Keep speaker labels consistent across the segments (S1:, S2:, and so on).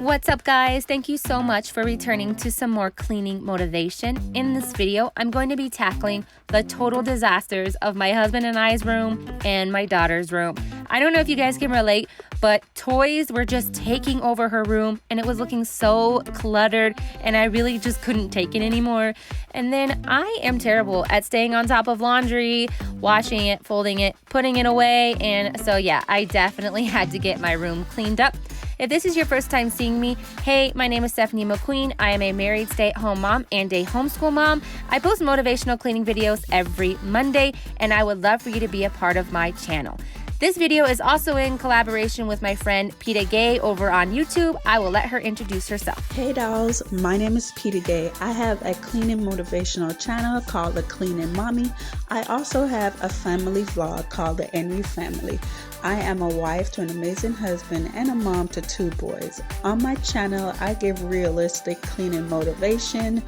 S1: What's up, guys? Thank you so much for returning to some more cleaning motivation. In this video, I'm going to be tackling the total disasters of my husband and I's room and my daughter's room. I don't know if you guys can relate, but toys were just taking over her room and it was looking so cluttered and I really just couldn't take it anymore. And then I am terrible at staying on top of laundry, washing it, folding it, putting it away. And so yeah, I definitely had to get my room cleaned up. If this is your first time seeing me, hey, my name is Stephanie McQueen. I am a married stay-at-home mom and a homeschool mom. I post motivational cleaning videos every Monday, and I would love for you to be a part of my channel. This video is also in collaboration with my friend Peta-Gayes over on YouTube. I will let her introduce herself.
S2: Hey dolls, my name is Peta-Gayes. I have a cleaning motivational channel called Thecleaningmommy. I also have a family vlog called The Envy Family. I am a wife to an amazing husband and a mom to 2 boys. On my channel, I give realistic cleaning motivation,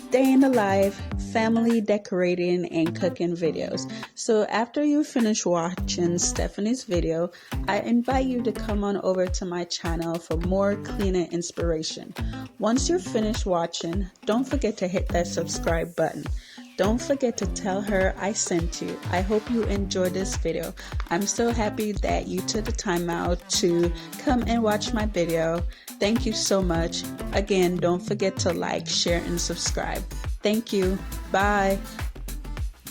S2: day in the life, family decorating, and cooking videos. So after you finish watching Stephanie's video, I invite you to come on over to my channel for more cleaning inspiration. Once you're finished watching, don't forget to hit that subscribe button. Don't forget to tell her I sent you. I hope you enjoyed this video. I'm so happy that you took the time out to come and watch my video. Thank you so much. Again, don't forget to like, share, and subscribe. Thank you. Bye.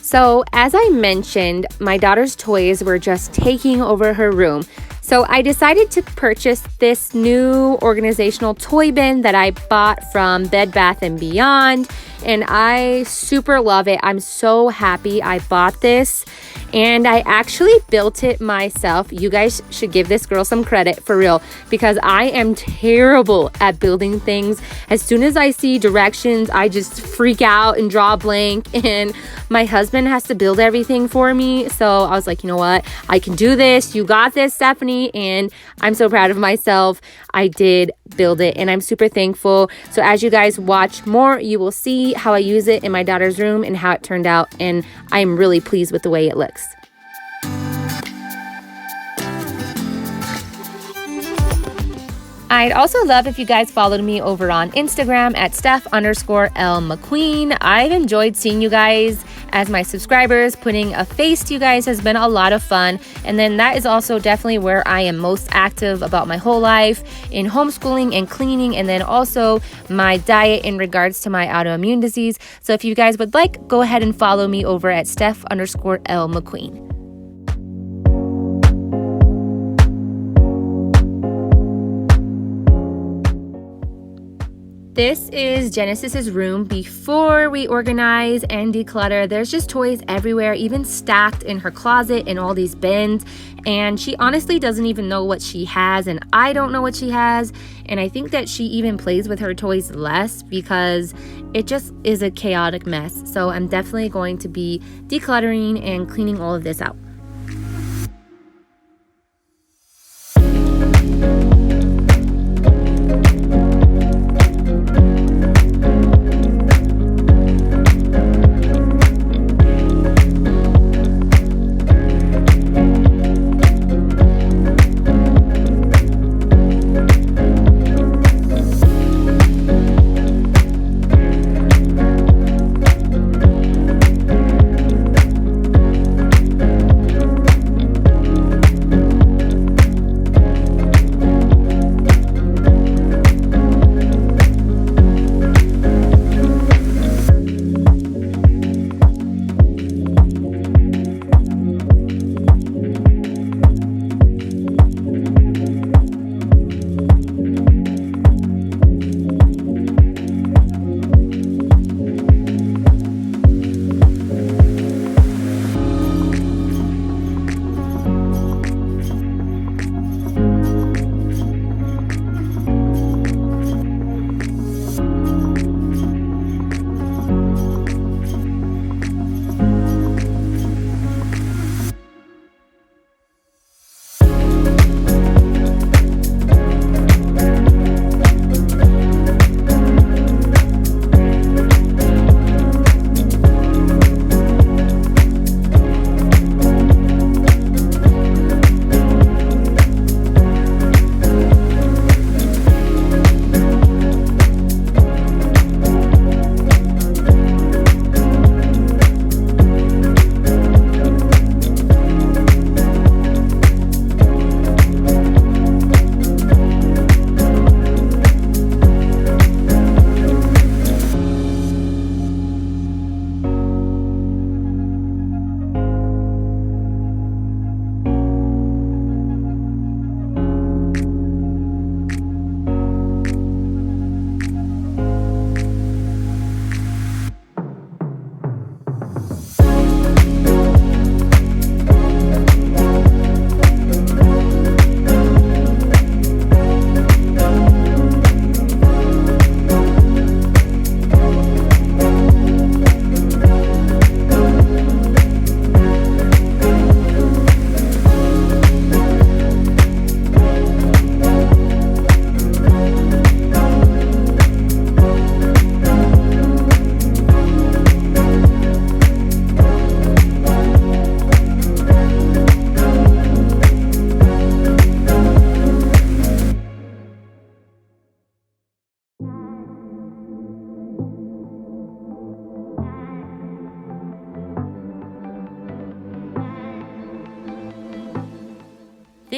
S1: So as I mentioned, my daughter's toys were just taking over her room. So I decided to purchase this new organizational toy bin that I bought from Bed Bath & Beyond, and I super love it. I'm so happy I bought this, and I actually built it myself. You guys should give this girl some credit for real, because I am terrible at building things. As soon as I see directions, I just freak out and draw a blank, and my husband has to build everything for me. So I was like, you know what? I can do this. You got this, Stephanie. And I'm so proud of myself. I did build it and I'm super thankful. So as you guys watch more, you will see how I use it in my daughter's room and how it turned out. And I'm really pleased with the way it looks. I'd also love if you guys followed me over on Instagram at Steph_L_McQueen. I've enjoyed seeing you guys as my subscribers. Putting a face to you guys has been a lot of fun. And then that is also definitely where I am most active about my whole life in homeschooling and cleaning, and then also my diet in regards to my autoimmune disease. So if you guys would like, go ahead and follow me over at Steph_L_McQueen. This is Genesis's room before we organize and declutter. There's just toys everywhere, even stacked in her closet in all these bins. And she honestly doesn't even know what she has, and I don't know what she has. And I think that she even plays with her toys less because it just is a chaotic mess. So I'm definitely going to be decluttering and cleaning all of this out.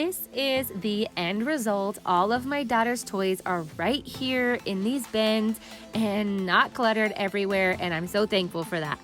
S1: This is the end result. All of my daughter's toys are right here in these bins and not cluttered everywhere, and I'm so thankful for that.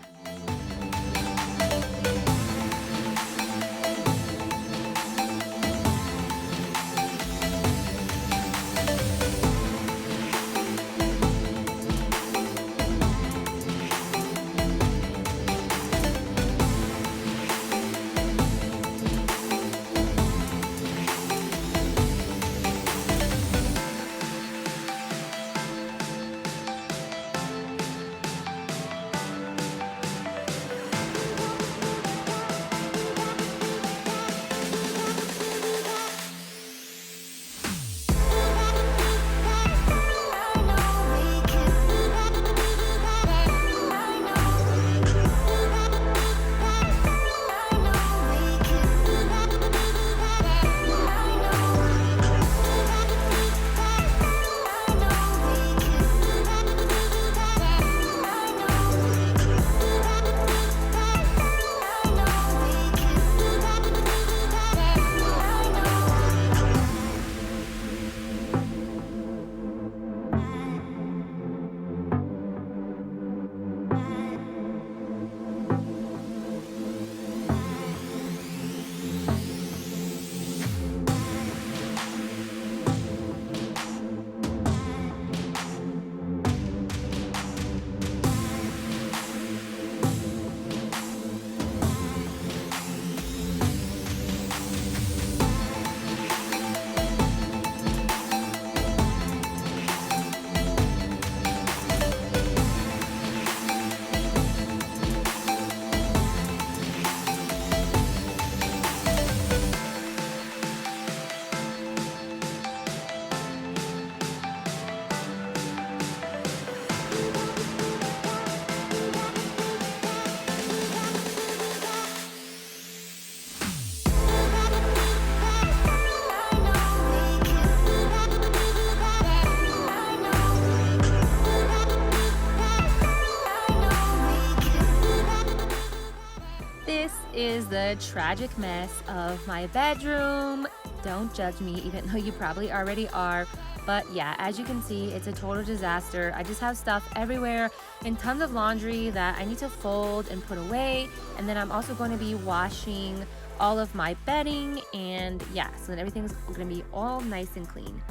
S1: This is the tragic mess of my bedroom. Don't judge me, even though you probably already are. But yeah, as you can see, it's a total disaster. I just have stuff everywhere and tons of laundry that I need to fold and put away. And then I'm also going to be washing all of my bedding, and yeah, so then everything's going to be all nice and clean.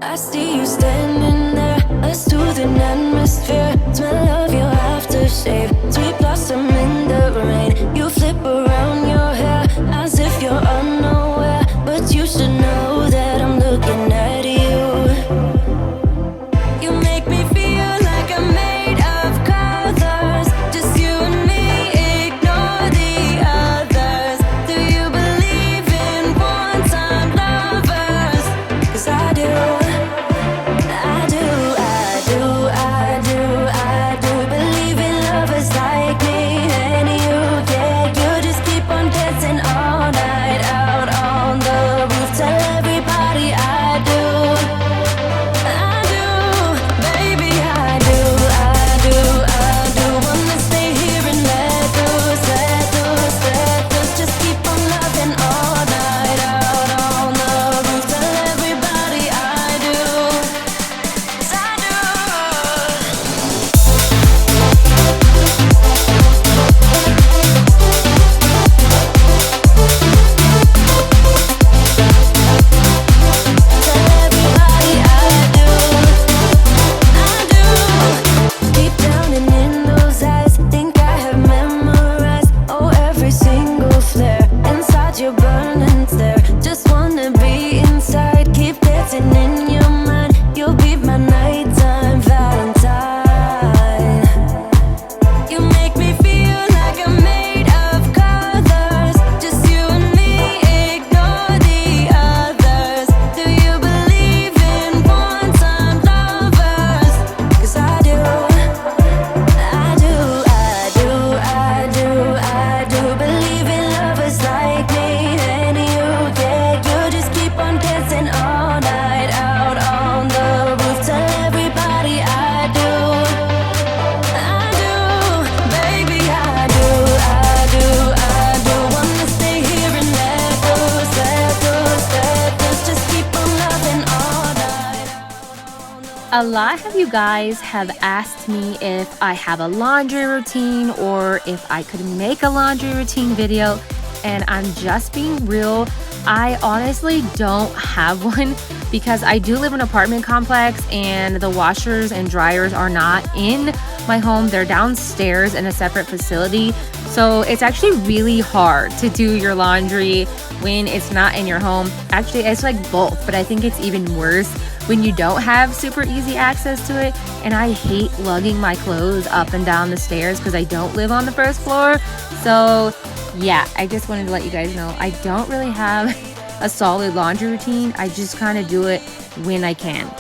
S3: I see you standing there, a soothing atmosphere. Smell of your aftershave, sweet blossom in the rain. You flip around your hair as if you're unaware, but you should know that I'm looking at you. You make me feel like I'm made of colors, just you and me, ignore the others. Do you believe in one-time lovers? 'Cause I do. I do believe in lovers like me and you. Yeah, you just keep on dancing all night out on the roof. Tell everybody I do, baby, I do. Wanna stay here and let loose. Just keep on loving all night out on the roof. Tell everybody I do, 'cause I do. Deep down and in those eyes, think I have memorized, oh, every single flare inside your burning stare. Just wanna be inside, keep dancing in your mind. You'll be my nighttime Valentine. You make me feel like I'm made of colors, just you and me, ignore the others. Do you believe in one-time lovers? 'Cause I do. I do believe in lovers like me and you. Yeah, you just keep on dancing all night out on the roof. Tell everybody I do, baby, I do. Wanna stay here and let loose. Just keep on loving all night out on the.
S1: A lot of you guys have asked me if I have a laundry routine or if I could make a laundry routine video, and I'm just being real. I honestly don't have one because I do live in an apartment complex and the washers and dryers are not in my home. They're downstairs in a separate facility. So it's actually really hard to do your laundry when it's not in your home. Actually, it's like both, but I think it's even worse when you don't have super easy access to it. And I hate lugging my clothes up and down the stairs because I don't live on the first floor. So yeah, I just wanted to let you guys know I don't really have a solid laundry routine. I just kind of do it when I can.